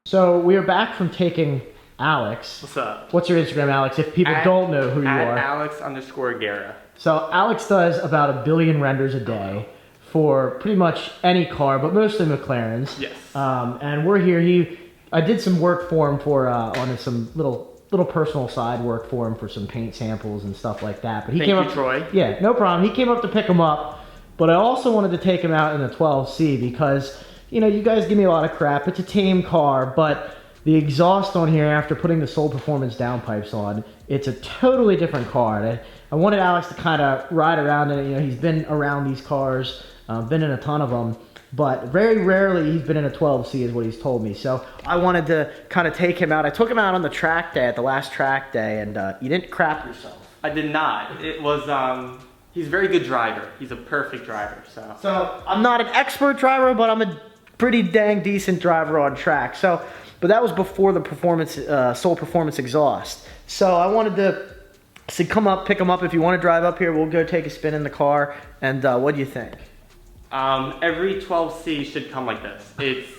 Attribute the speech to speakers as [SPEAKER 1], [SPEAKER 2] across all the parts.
[SPEAKER 1] So we are back from taking Alex.
[SPEAKER 2] What's up?
[SPEAKER 1] What's your Instagram, Alex, if people don't know who you are?
[SPEAKER 2] Alex_Guerra.
[SPEAKER 1] So Alex does about 1 billion renders a day for pretty much any car, but mostly McLarens.
[SPEAKER 2] Yes.
[SPEAKER 1] And we're here. I did some work for him on some little personal side work for him for some paint samples and stuff like that. But he came up,
[SPEAKER 2] Troy.
[SPEAKER 1] Yeah, no problem. He came up to pick him up, but I also wanted to take him out in the 12C because, you know, you guys give me a lot of crap. It's a tame car, but the exhaust on here after putting the Soul Performance downpipes on, it's a totally different car. I wanted Alex to kind of ride around in it. You know, he's been around these cars, been in a ton of them, but very rarely he's been in a 12C is what he's told me. So I wanted to kind of take him out. I took him out on the track day, at the last track day, and you didn't crap yourself.
[SPEAKER 2] I did not. It was, he's a very good driver. He's a perfect driver, so.
[SPEAKER 1] So I'm not an expert driver, but I'm a pretty dang decent driver on track. So, but that was before the performance, Soul Performance exhaust. So I wanted to come up, pick him up. If you want to drive up here, we'll go take a spin in the car. And what do you think?
[SPEAKER 2] Every 12C should come like this.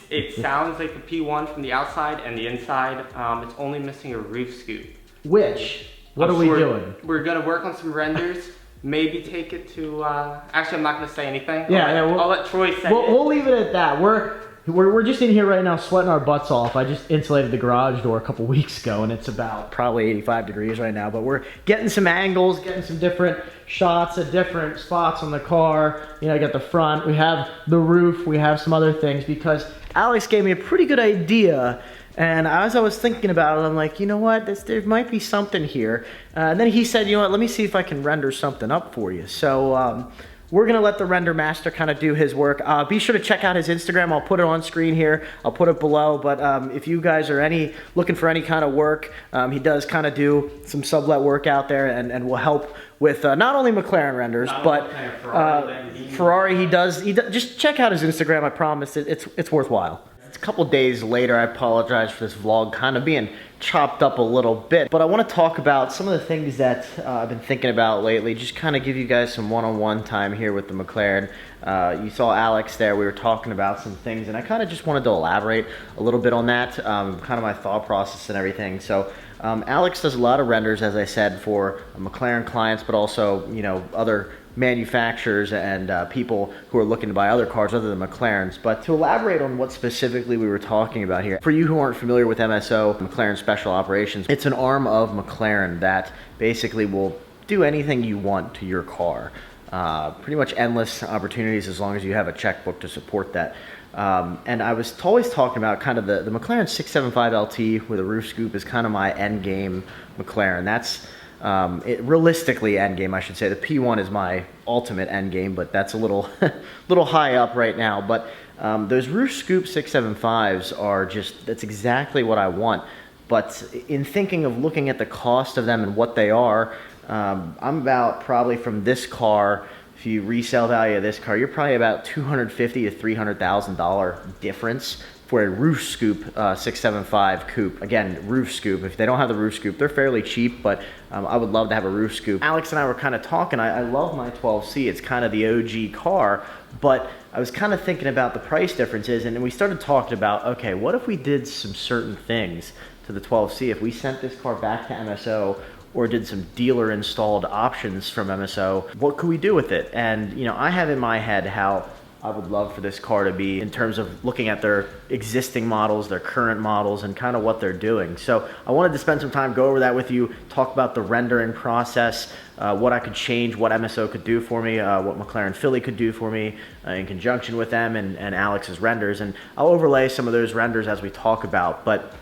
[SPEAKER 2] It sounds like the P1 from the outside and the inside. It's only missing a roof scoop.
[SPEAKER 1] What are we doing?
[SPEAKER 2] We're gonna work on some renders. Maybe take it to. Actually, I'm not gonna say anything.
[SPEAKER 1] I'll
[SPEAKER 2] let Troy say it.
[SPEAKER 1] We'll leave it at that. We're just in here right now sweating our butts off. I just insulated the garage door a couple weeks ago, and it's about probably 85 degrees right now. But we're getting some angles, getting some different shots at different spots on the car. You know, I got the front, we have the roof, we have some other things, because Alex gave me a pretty good idea. And as I was thinking about it, I'm like, you know what, there might be something here. And then he said, you know what, let me see if I can render something up for you. So we're gonna let the render master kind of do his work. Be sure to check out his Instagram. I'll put it on screen here. I'll put it below. But if you guys are looking for any kind of work, he does kind of do some sublet work out there, and will help with not only McLaren renders, but Ferrari. He does. Just check out his Instagram. I promise it's worthwhile. It's a couple days later. I apologize for this vlog kind of being chopped up a little bit, but I want to talk about some of the things that I've been thinking about lately. Just kind of give you guys some one-on-one time here with the McLaren. You saw Alex there. We were talking about some things, and I kind of just wanted to elaborate a little bit on that, kind of my thought process and everything. So Alex does a lot of renders, as I said, for McLaren clients, but also, you know, other manufacturers and people who are looking to buy other cars other than McLaren's. But to elaborate on what specifically we were talking about here, for you who aren't familiar with MSO, McLaren Special Operations, it's an arm of McLaren that basically will do anything you want to your car. Pretty much endless opportunities as long as you have a checkbook to support that. And I was always talking about kind of the McLaren 675 LT with a roof scoop is kind of my end game McLaren. That's realistically end game, I should say. The P1 is my ultimate end game, but that's a little high up right now. But those roof scoop 675s are that's exactly what I want. But in thinking of looking at the cost of them and what they are, I'm about probably from this car, if you resale value of this car, you're probably about $250,000 to $300,000 difference for a roof scoop 675 coupe. Again, roof scoop. If they don't have the roof scoop, they're fairly cheap, but I would love to have a roof scoop. Alex and I were kind of talking. I love my 12C. It's kind of the OG car, but I was kind of thinking about the price differences, and we started talking about, okay, what if we did some certain things to the 12C? If we sent this car back to MSO or did some dealer installed options from MSO, what could we do with it? And you know, I have in my head how I would love for this car to be in terms of looking at their existing models, their current models, and kind of what they're doing. So I wanted to spend some time, go over that with you, talk about the rendering process, what I could change, what MSO could do for me, what McLaren Philly could do for me in conjunction with them and Alex's renders. And I'll overlay some of those renders as we talk about, but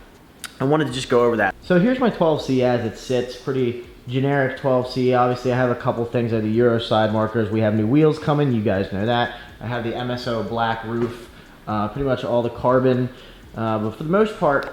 [SPEAKER 1] I wanted to just go over that. So here's my 12C as it sits, pretty generic 12C. Obviously I have a couple things of the Euro side markers. We have new wheels coming, you guys know that. I have the MSO black roof, pretty much all the carbon. But for the most part,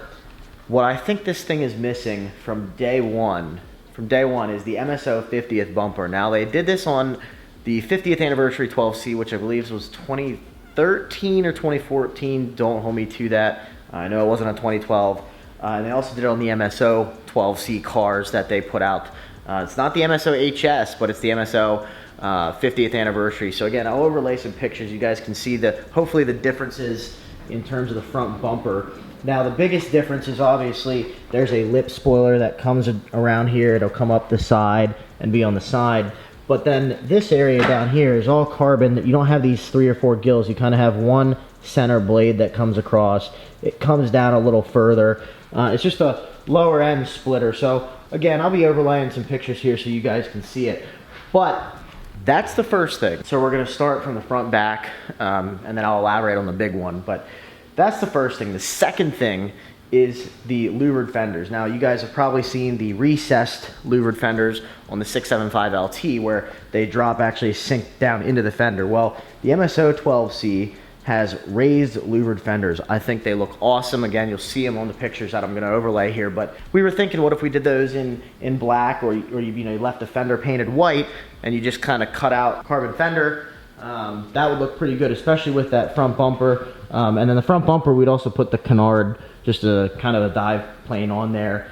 [SPEAKER 1] what I think this thing is missing from day one is the MSO 50th bumper. Now they did this on the 50th anniversary 12C, which I believe was 2013 or 2014. Don't hold me to that. I know it wasn't on 2012. And they also did it on the MSO 12C cars that they put out. It's not the MSO HS, but it's the MSO 50th anniversary. So again, I'll overlay some pictures. You guys can see hopefully the differences in terms of the front bumper. Now the biggest difference is obviously there's a lip spoiler that comes around here. It'll come up the side and be on the side. But then this area down here is all carbon. You don't have these 3 or 4 gills. You kind of have one center blade that comes across. It comes down a little further. It's just a lower end splitter. So again, I'll be overlaying some pictures here so you guys can see it. But that's the first thing. So we're gonna start from the front back, and then I'll elaborate on the big one. But that's the first thing. The second thing is the louvered fenders. Now you guys have probably seen the recessed louvered fenders on the 675 LT where they drop, actually sink down into the fender. Well, the MSO 12C has raised louvered fenders. I think they look awesome. Again, you'll see them on the pictures that I'm gonna overlay here, but we were thinking, what if we did those in black, or you left the fender painted white and you just kind of cut out carbon fender. That would look pretty good, especially with that front bumper. And then the front bumper, we'd also put the canard, just a kind of a dive plane on there.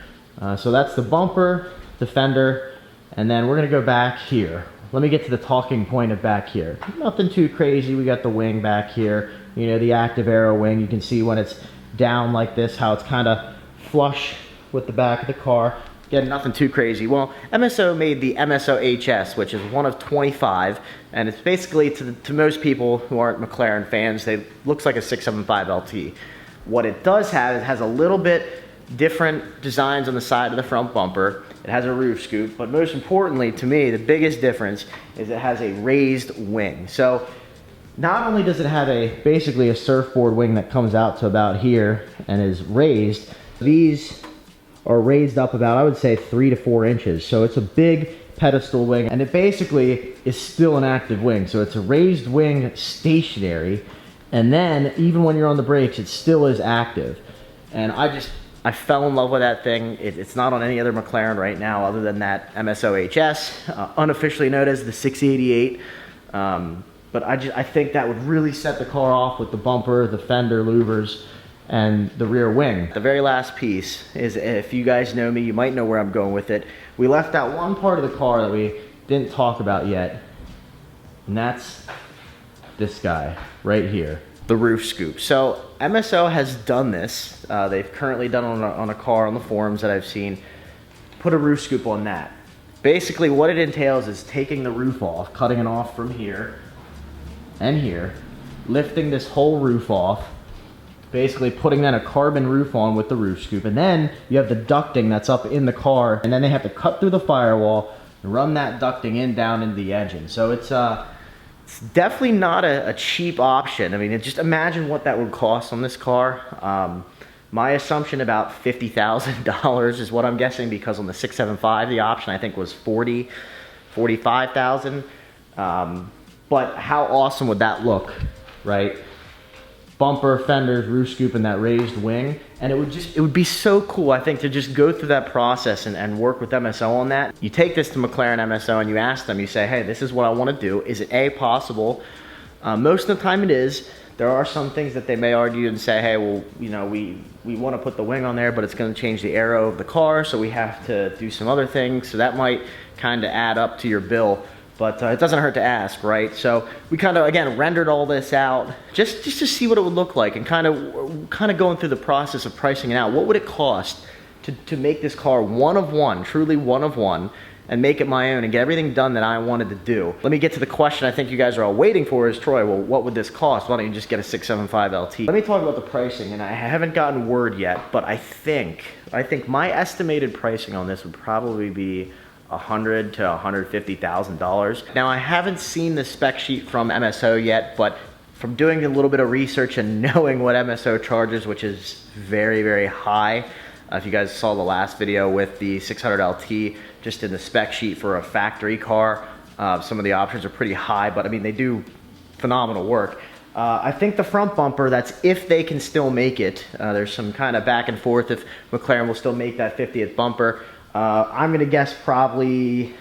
[SPEAKER 1] So that's the bumper, the fender, and then we're gonna go back here. Let me get to the talking point of back here. Nothing too crazy. We got the wing back here, the active aero wing. You can see when it's down like this, how it's kind of flush with the back of the car. Again, nothing too crazy. Well, MSO made the MSO HS, which is one of 25, and it's basically, to most people who aren't McLaren fans, it looks like a 675 LT. What it does have, it has a little bit different designs on the side of the front bumper. It has a roof scoop, but most importantly to me, the biggest difference is it has a raised wing. So not only does it have basically a surfboard wing that comes out to about here and is raised, these are raised up about, I would say, 3 to 4 inches. So it's a big pedestal wing, and it basically is still an active wing. So it's a raised wing stationary, and then even when you're on the brakes, it still is active. And I fell in love with that thing. It's not on any other McLaren right now other than that MSO HS, unofficially known as the 688. But I think that would really set the car off with the bumper, the fender louvers, and the rear wing. The very last piece is, if you guys know me, you might know where I'm going with it. We left out one part of the car that we didn't talk about yet, and that's this guy right here, the roof scoop. So MSO has done this. They've currently done it on a car on the forums that I've seen. Put a roof scoop on that. Basically what it entails is taking the roof off, cutting it off from here and here, lifting this whole roof off, basically putting then a carbon roof on with the roof scoop, and then you have the ducting that's up in the car, and then they have to cut through the firewall and run that ducting down into the engine. So it's definitely not a cheap option. I mean, just imagine what that would cost on this car. My assumption about $50,000 is what I'm guessing, because on the 675 the option I think was $45,000. But how awesome would that look, right? Bumper, fenders, roof scoop, and that raised wing. And it would be so cool, I think, to just go through that process and work with MSO on that. You take this to McLaren MSO and you ask them, you say, hey, this is what I want to do. Is it possible? Most of the time it is. There are some things that they may argue and say, hey, well, we want to put the wing on there, but it's going to change the aero of the car, so we have to do some other things. So that might kind of add up to your bill. But it doesn't hurt to ask, right? So we kind of, again, rendered all this out just to see what it would look like, and kind of going through the process of pricing it out. What would it cost to make this car one of one, truly one of one, and make it my own and get everything done that I wanted to do? Let me get to the question I think you guys are all waiting for is, Troy, well, what would this cost? Why don't you just get a 675 LT? Let me talk about the pricing, and I haven't gotten word yet, but I think my estimated pricing on this would probably be $100,000 to $150,000. Now, I haven't seen the spec sheet from MSO yet, but from doing a little bit of research and knowing what MSO charges, which is very, very high. If you guys saw the last video with the 600 LT, just in the spec sheet for a factory car, some of the options are pretty high, but I mean, they do phenomenal work. I think the front bumper, that's if they can still make it. There's some kind of back and forth if McLaren will still make that 50th bumper. I'm gonna guess probably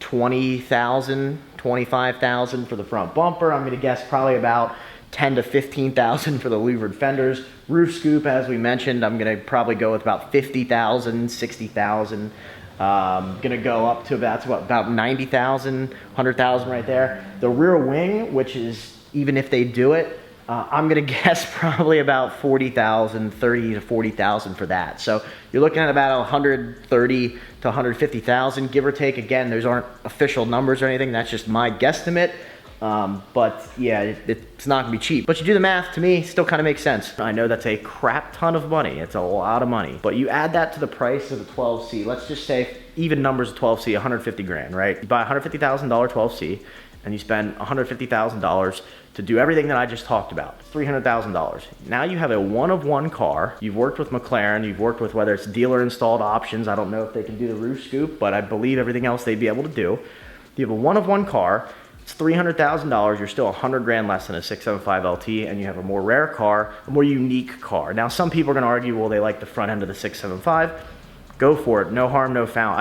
[SPEAKER 1] $20,000, $25,000 for the front bumper. I'm gonna guess probably about $10,000 to $15,000 for the louvered fenders. Roof scoop, as we mentioned, I'm gonna probably go with about $50,000, $60,000. Gonna go up to about $90,000, $100,000 right there. The rear wing, which is, even if they do it, I'm gonna guess probably about 40,000, 30 to 40,000 for that. So you're looking at about 130 to 150,000, give or take. Again, those aren't official numbers or anything. That's just my guesstimate. But yeah, it's not gonna be cheap. But you do the math, to me, still kind of makes sense. I know that's a crap ton of money. It's a lot of money. But you add that to the price of the 12C. Let's just say even numbers of 12C, 150 grand, right? You buy a $150,000 12C and you spend $150,000 to do everything that I just talked about. $300,000. Now you have a one-of-one car. You've worked with McLaren. You've worked with whether it's dealer installed options. I don't know if they can do the roof scoop, but I believe everything else they'd be able to do. You have a one-of-one car. It's $300,000. You're still 100 grand less than a 675 LT, and you have a more rare car, a more unique car. Now, some people are going to argue, well, they like the front end of the 675. Go for it. No harm, no foul.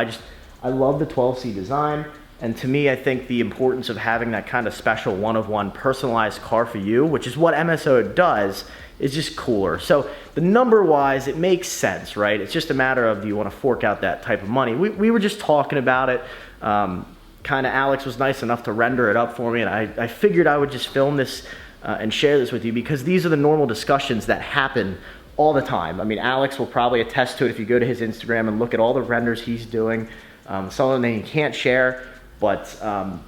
[SPEAKER 1] I love the 12C design. And to me, I think the importance of having that kind of special one-of-one personalized car for you, which is what MSO does, is just cooler. So the number-wise, it makes sense, right? It's just a matter of, do you want to fork out that type of money? We were just talking about it. Kind of Alex was nice enough to render it up for me, and I figured I would just film this and share this with you, because these are the normal discussions that happen all the time. I mean, Alex will probably attest to it if you go to his Instagram and look at all the renders he's doing. Some of them he can't share. But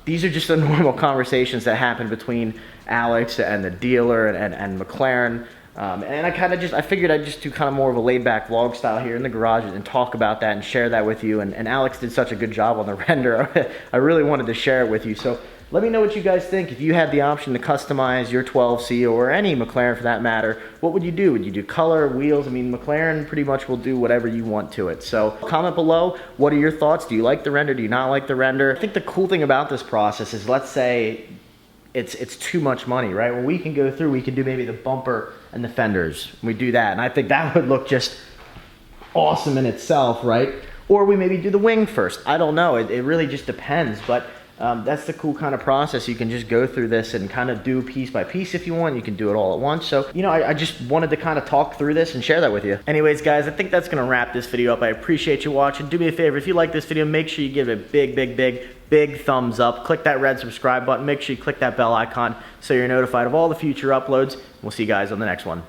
[SPEAKER 1] these are just the normal conversations that happen between Alex and the dealer and McLaren. And I figured I'd just do kind of more of a laid back vlog style here in the garage and talk about that and share that with you. And Alex did such a good job on the render. I really wanted to share it with you. So let me know what you guys think. If you had the option to customize your 12C or any McLaren for that matter, what would you do? Would you do color, wheels? I mean, McLaren pretty much will do whatever you want to it. So comment below, what are your thoughts? Do you like the render? Do you not like the render? I think the cool thing about this process is, let's say it's too much money, right? Well, we can go through, we can do maybe the bumper and the fenders. We do that, and I think that would look just awesome in itself, right? Or we maybe do the wing first. I don't know, it really just depends, but that's the cool kind of process. You can just go through this and kind of do piece by piece if you want. You can do it all at once. So, you know, I just wanted to kind of talk through this and share that with you. Anyways, guys, I think that's going to wrap this video up. I appreciate you watching. Do me a favor, if you like this video, make sure you give it a big thumbs up. Click that red subscribe button. Make sure you click that bell icon so you're notified of all the future uploads. We'll see you guys on the next one.